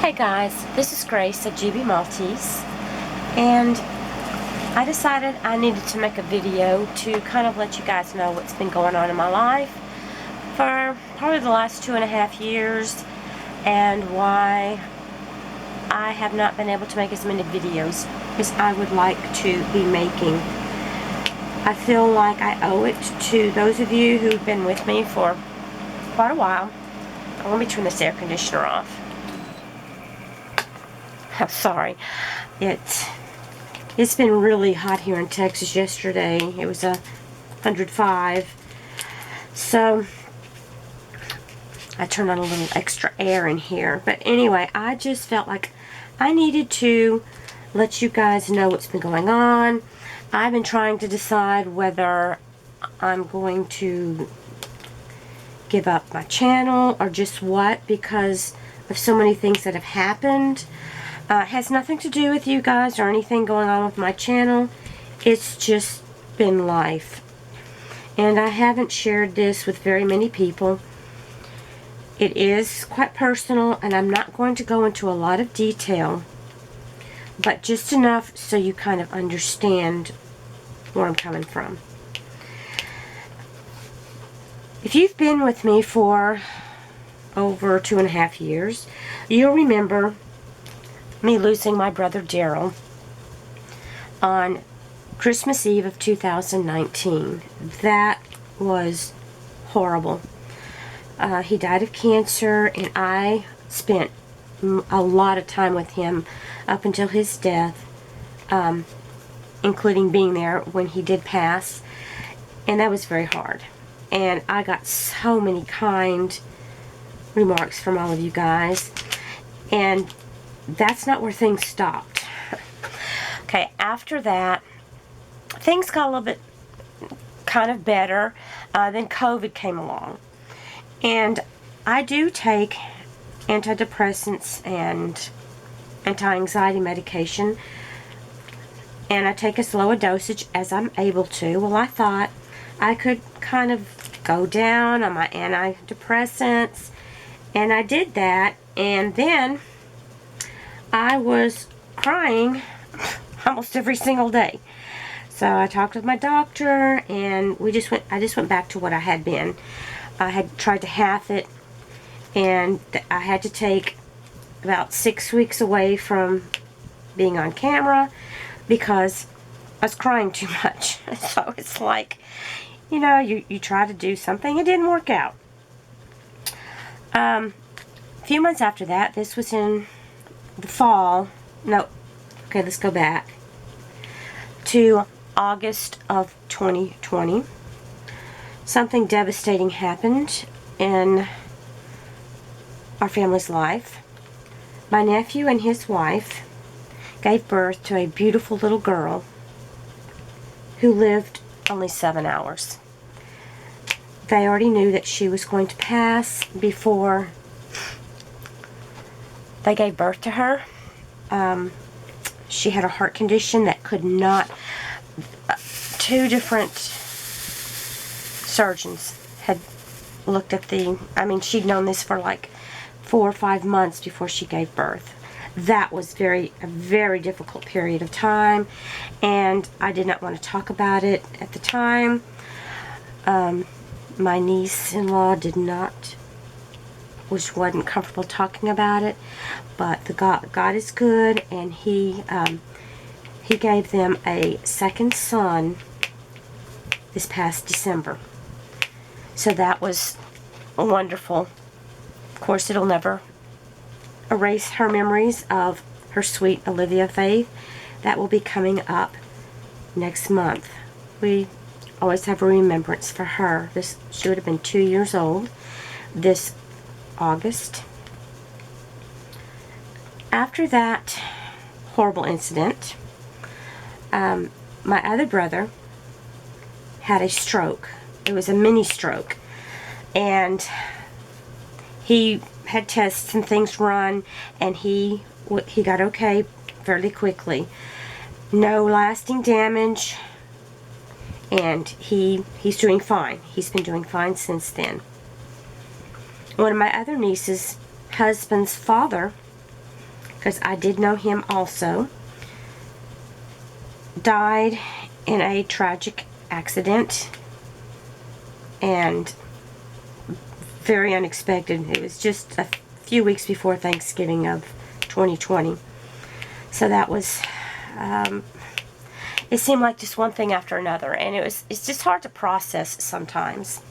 Hey guys, this is Grace at GB Maltese, and I decided I needed to make a video to kind of let you guys know what's been going on in my life for probably the last 2.5 years and why I have not been able to make as many videos as I would like to be making. I feel like I owe it to those of you who've been with me for quite a while. Let me turn this air conditioner off. I'm sorry. It's been really hot here in Texas. Yesterday it was 105. So I turned on a little extra air in here. But anyway, I just felt like I needed to let you guys know what's been going on. I've been trying to decide whether I'm going to give up my channel or just what, because of so many things that have happened. It has nothing to do with you guys or anything going on with my channel. It's just been life. And I haven't shared this with very many people. It is quite personal, and I'm not going to go into a lot of detail, but just enough so you kind of understand where I'm coming from. If you've been with me for over 2.5 years, you'll remember me losing my brother Daryl on Christmas Eve of 2019. That was horrible. He died of cancer, and I spent a lot of time with him up until his death, including being there when he did pass, and that was very hard. And I got so many kind remarks from all of you guys, and that's not where things stopped. Okay, after that, things got a little bit kind of better. Then COVID came along. And I do take antidepressants and anti-anxiety medication. And I take as low a dosage as I'm able to. Well, I thought I could kind of go down on my antidepressants. And I did that. And then I was crying almost every single day. So I talked with my doctor, and I just went back to what I had been. I had tried to half it, and I had to take about 6 weeks away from being on camera because I was crying too much. So it's like, you know, you try to do something, it didn't work out. A few months after that, this was in the fall, no, okay, let's go back to August of 2020. Something devastating happened in our family's life. My nephew and his wife gave birth to a beautiful little girl who lived only 7 hours. They already knew that she was going to pass before they gave birth to her. She had a heart condition that could not... 2 different surgeons had looked at she'd known this for like 4 or 5 months before she gave birth. That was a very difficult period of time, and I did not want to talk about it at the time. My niece-in-law wasn't comfortable talking about it, but God is good, and He gave them a second son this past December. So that was wonderful. Of course, it'll never erase her memories of her sweet Olivia Faith. That will be coming up next month. We always have a remembrance for her. She would have been 2 years old this August. After that horrible incident, my other brother had a stroke. It was a mini stroke, and he had tests and things run, and he got okay fairly quickly. No lasting damage, and he's doing fine. He's been doing fine since then. One of my other nieces' husband's father because I did know him also, died in a tragic accident, and very unexpected. It was just a few weeks before Thanksgiving of 2020. So that was, it seemed like just one thing after another, and it's just hard to process sometimes.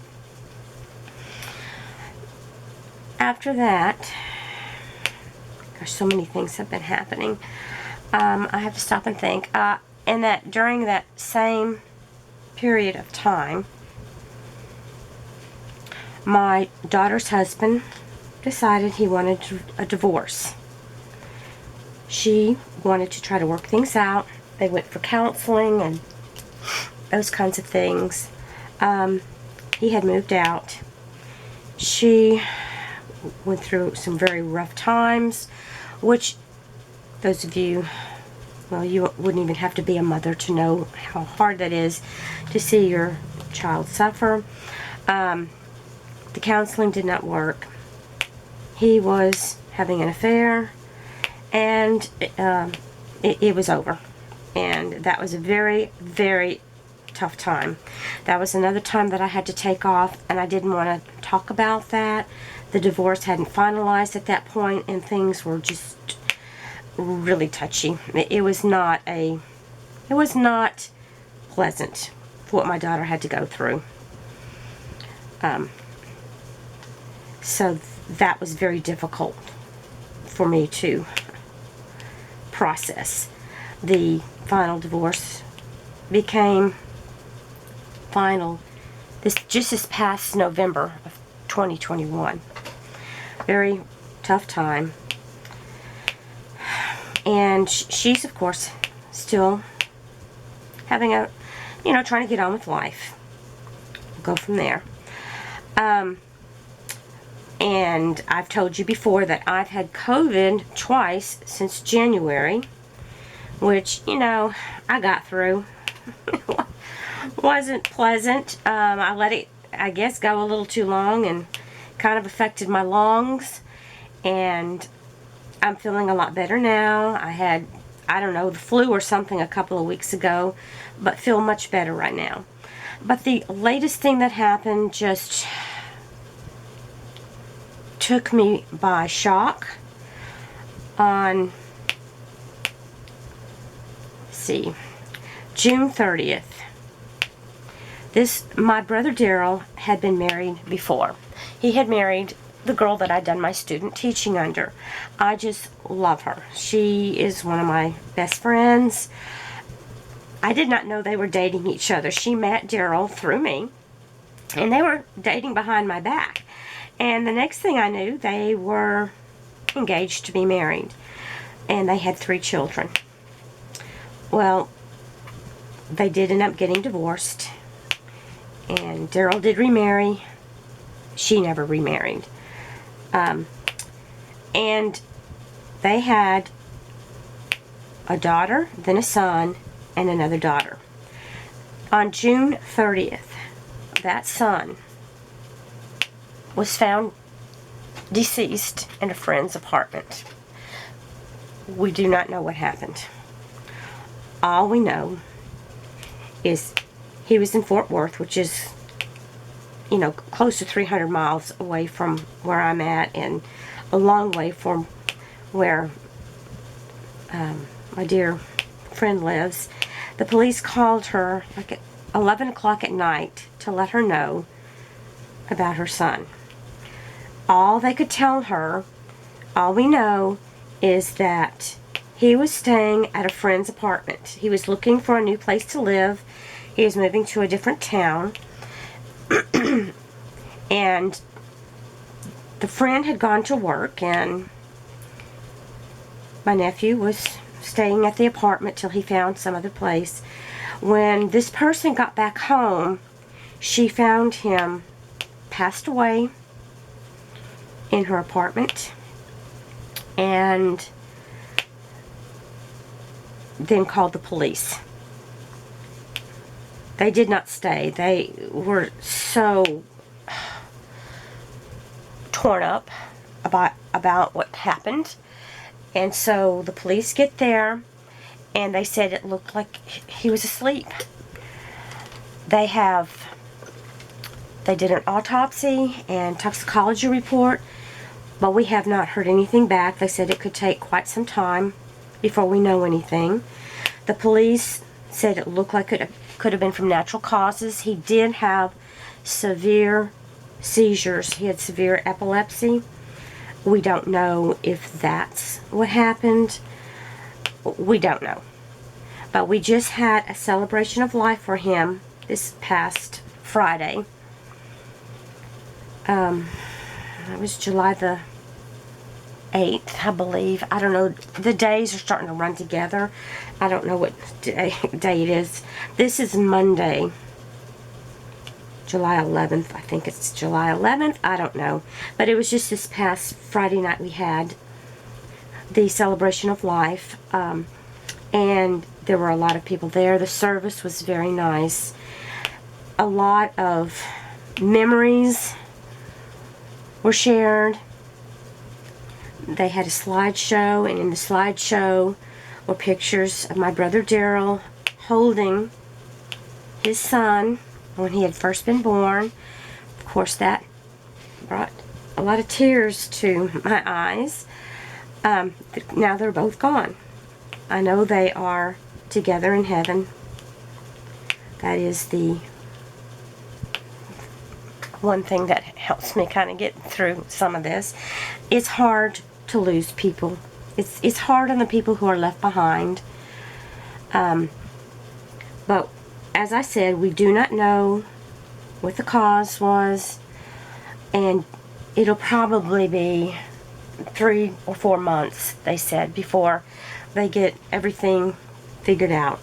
After that, gosh, so many things have been happening. I have to stop and think. And that during that same period of time, my daughter's husband decided he wanted a divorce. She wanted to try to work things out. They went for counseling and those kinds of things. He had moved out. She went through some very rough times, which those of you, well, you wouldn't even have to be a mother to know how hard that is to see your child suffer. The counseling did not work. He was having an affair, and it was over. And that was a very, very tough time. That was another time that I had to take off, and I didn't want to talk about that. The divorce hadn't finalized at that point, and things were just really touchy. It was not pleasant for what my daughter had to go through. So that was very difficult for me to process. The final divorce became final just this past November of 2021. Very tough time. And she's, of course, still having trying to get on with life. We'll go from there. And I've told you before that I've had COVID twice since January, which, I got through. Wasn't pleasant. I let it, I guess, go a little too long and kind of affected my lungs. And I'm feeling a lot better now. I had, I don't know, the flu or something a couple of weeks ago, but feel much better right now. But the latest thing that happened just took me by shock. On, let's see, June 30th. My brother Daryl had been married before. He had married the girl that I'd done my student teaching under. I just love her. She is one of my best friends. I did not know they were dating each other. She met Daryl through me, and they were dating behind my back. And the next thing I knew, they were engaged to be married. And they had 3 children. Well, they did end up getting divorced. And Daryl did remarry. She never remarried. And they had a daughter, then a son, and another daughter. On June 30th, that son was found deceased in a friend's apartment. We do not know what happened. All we know is he was in Fort Worth, which is, close to 300 miles away from where I'm at, and a long way from where my dear friend lives. The police called her like at 11 o'clock at night to let her know about her son. All they could tell her, all we know, is that he was staying at a friend's apartment. He was looking for a new place to live. He was moving to a different town. And the friend had gone to work, and my nephew was staying at the apartment till he found some other place. When this person got back home, she found him passed away in her apartment, and then called the police. They did not stay. They were so torn up about what happened, And so the police get there, and they said it looked like he was asleep. They did an autopsy and toxicology report, but we have not heard anything back. They said it could take quite some time before we know anything. The police said it looked like it could have been from natural causes. He did have severe seizures. He had severe epilepsy. We don't know if that's what happened. We don't know. But we just had a celebration of life for him this past Friday. It was July the 8th, I believe. I don't know. The days are starting to run together. I don't know what day it is. This is Monday, July 11th. I think it's July 11th. I don't know. But it was just this past Friday night we had the celebration of life. And there were a lot of people there. The service was very nice. A lot of memories were shared. They had a slideshow, and in the slideshow were pictures of my brother Daryl holding his son when he had first been born. Of course, that brought a lot of tears to my eyes. Now they're both gone. I know they are together in heaven. That is the one thing that helps me kind of get through some of this. It's hard to lose people. It's hard on the people who are left behind. But as I said, we do not know what the cause was, and it'll probably be 3 or 4 months, they said, before they get everything figured out.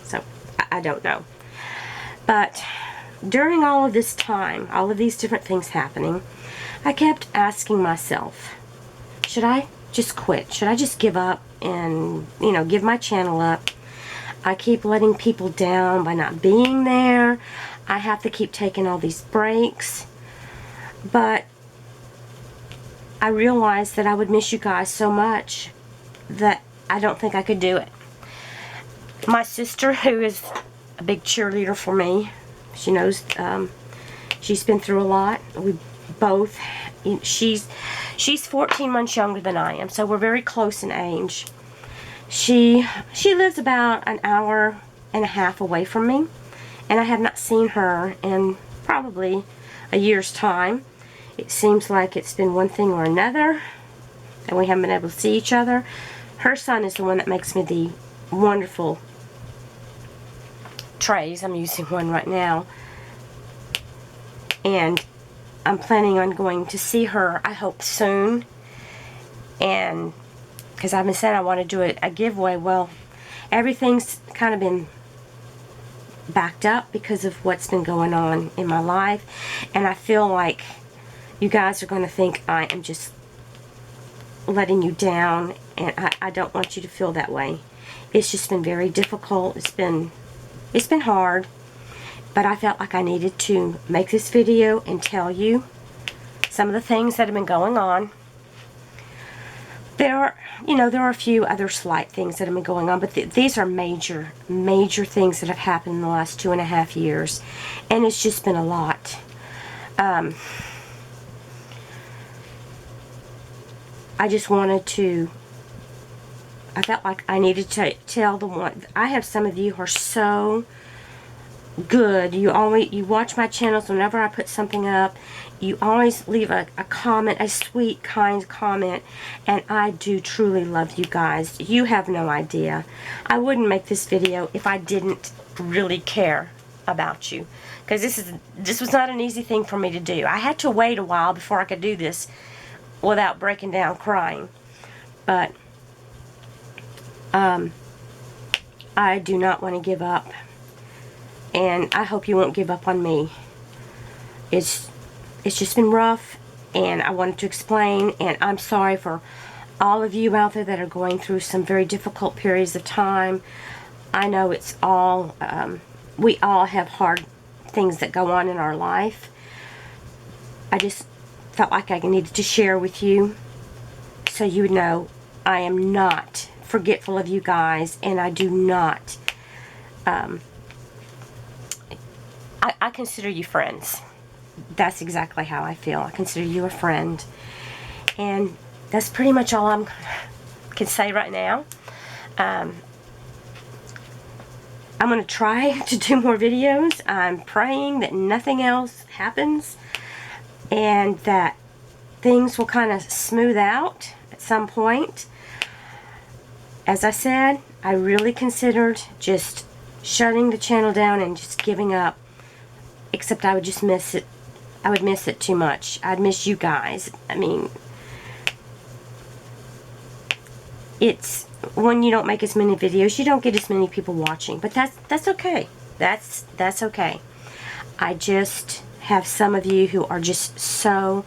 So I don't know. But during all of this time, all of these different things happening, I kept asking myself, should I just quit? Should I just give up and, give my channel up? I keep letting people down by not being there. I have to keep taking all these breaks. But I realized that I would miss you guys so much that I don't think I could do it. My sister, who is a big cheerleader for me, she knows, she's been through a lot. We both, she's 14 months younger than I am, so we're very close in age. She lives about an hour and a half away from me, and I have not seen her in probably a year's time. It seems like it's been one thing or another, and we haven't been able to see each other. Her son is the one that makes me the wonderful trays. I'm using one right now, and I'm planning on going to see her, I hope, soon. And because I've been saying I want to do a giveaway. Well, everything's kind of been backed up because of what's been going on in my life, and I feel like you guys are going to think I am just letting you down, and I don't want you to feel that way. It's just been very difficult. It's been hard, but I felt like I needed to make this video and tell you some of the things that have been going on. There are a few other slight things that have been going on, but these are major things that have happened in the last 2.5 years, and it's just been a lot. I just wanted to, I felt like I needed to tell the one. I have some of you who are so good. You watch my channels. Whenever I put something up, you always leave a comment, a sweet, kind comment, and I do truly love you guys. You have no idea. I wouldn't make this video if I didn't really care about you, because this was not an easy thing for me to do. I had to wait a while before I could do this without breaking down crying. But I do not want to give up, and I hope you won't give up on me. It's just been rough, and I wanted to explain, and I'm sorry for all of you out there that are going through some very difficult periods of time. I know it's all, we all have hard things that go on in our life. I just felt like I needed to share with you so you would know I am not forgetful of you guys, and I do not, I consider you friends. That's exactly how I feel. I consider you a friend. And that's pretty much all I can say right now. I'm going to try to do more videos. I'm praying that nothing else happens and that things will kind of smooth out at some point. As I said, I really considered just shutting the channel down and just giving up, except I would just miss it. I would miss it too much. I'd miss you guys. I mean, it's when you don't make as many videos, you don't get as many people watching, but that's okay. That's okay. I just have some of you who are just so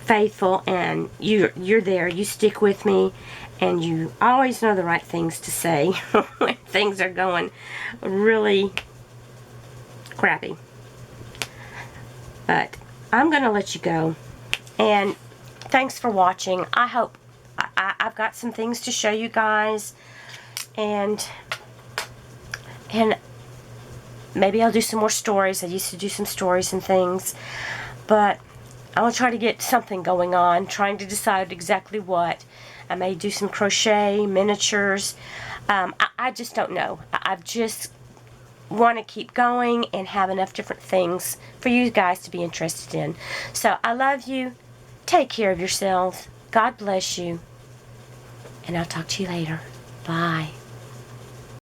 faithful, and you're there. You stick with me, and you always know the right things to say when things are going really crappy. But I'm going to let you go, and thanks for watching. I hope I've got some things to show you guys, and maybe I'll do some more stories. I used to do some stories and things, but I will try to get something going on, trying to decide exactly what. I may do some crochet, miniatures. I just don't know. I just want to keep going and have enough different things for you guys to be interested in. So I love you. Take care of yourselves. God bless you. And I'll talk to you later. Bye.